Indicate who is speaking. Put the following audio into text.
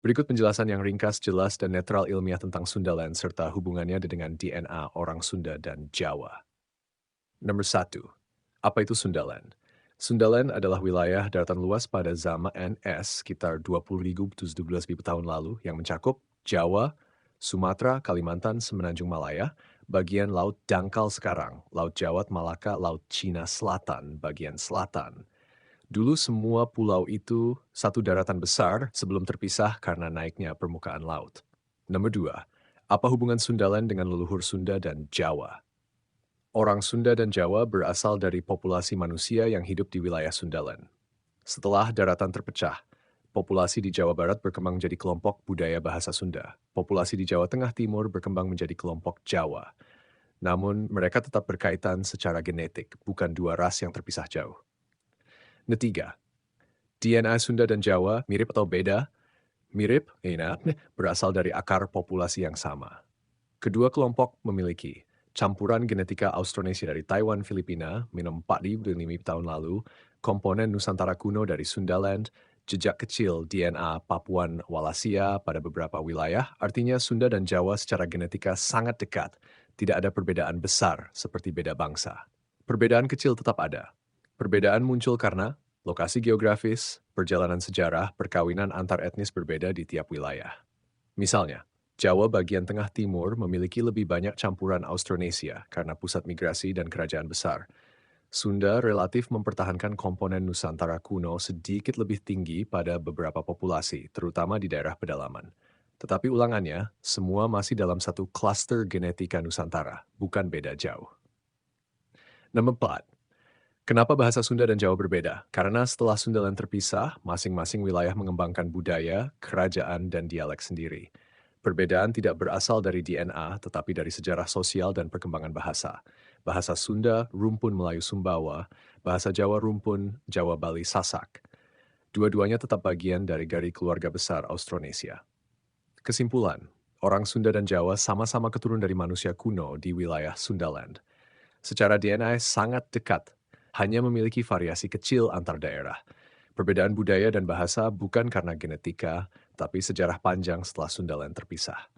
Speaker 1: Berikut penjelasan yang ringkas, jelas, dan netral ilmiah tentang Sundaland serta hubungannya dengan DNA orang Sunda dan Jawa. Nomor 1. Apa itu Sundaland? Sundaland adalah wilayah daratan luas pada zaman NS sekitar 20.000-17.000 tahun lalu yang mencakup Jawa, Sumatera, Kalimantan, Semenanjung Malaya, bagian Laut Dangkal sekarang, Laut Jawa, Malaka, Laut Cina Selatan, bagian selatan. Dulu semua pulau itu satu daratan besar sebelum terpisah karena naiknya permukaan laut. Nomor 2. Apa hubungan Sundaland dengan leluhur Sunda dan Jawa? Orang Sunda dan Jawa berasal dari populasi manusia yang hidup di wilayah Sundaland. Setelah daratan terpecah, populasi di Jawa Barat berkembang menjadi kelompok budaya bahasa Sunda. Populasi di Jawa Tengah Timur berkembang menjadi kelompok Jawa. Namun, mereka tetap berkaitan secara genetik, bukan dua ras yang terpisah jauh. Ketiga, DNA Sunda dan Jawa mirip atau beda? Mirip, berasal dari akar populasi yang sama. Kedua kelompok memiliki campuran genetika Austronesia dari Taiwan, Filipina, minum 4.000 tahun lalu, komponen Nusantara kuno dari Sundaland, jejak kecil DNA Papuan Wallacea pada beberapa wilayah, artinya Sunda dan Jawa secara genetika sangat dekat. Tidak ada perbedaan besar seperti beda bangsa. Perbedaan kecil tetap ada. Perbedaan muncul karena lokasi geografis, perjalanan sejarah, perkawinan antar etnis berbeda di tiap wilayah. Misalnya, Jawa bagian tengah timur memiliki lebih banyak campuran Austronesia karena pusat migrasi dan kerajaan besar. Sunda relatif mempertahankan komponen Nusantara kuno sedikit lebih tinggi pada beberapa populasi, terutama di daerah pedalaman. Tetapi ulangannya, semua masih dalam satu klaster genetika Nusantara, bukan beda jauh. Nomor 4. Kenapa bahasa Sunda dan Jawa berbeda? Karena setelah Sundaland terpisah, masing-masing wilayah mengembangkan budaya, kerajaan, dan dialek sendiri. Perbedaan tidak berasal dari DNA, tetapi dari sejarah sosial dan perkembangan bahasa. Bahasa Sunda, rumpun Melayu Sumbawa, bahasa Jawa rumpun Jawa Bali Sasak. Dua-duanya tetap bagian dari keluarga besar Austronesia. Kesimpulan, orang Sunda dan Jawa sama-sama keturun dari manusia kuno di wilayah Sundaland. Secara DNA sangat dekat, hanya memiliki variasi kecil antar daerah. Perbedaan budaya dan bahasa bukan karena genetika, tapi sejarah panjang setelah Sundaland terpisah.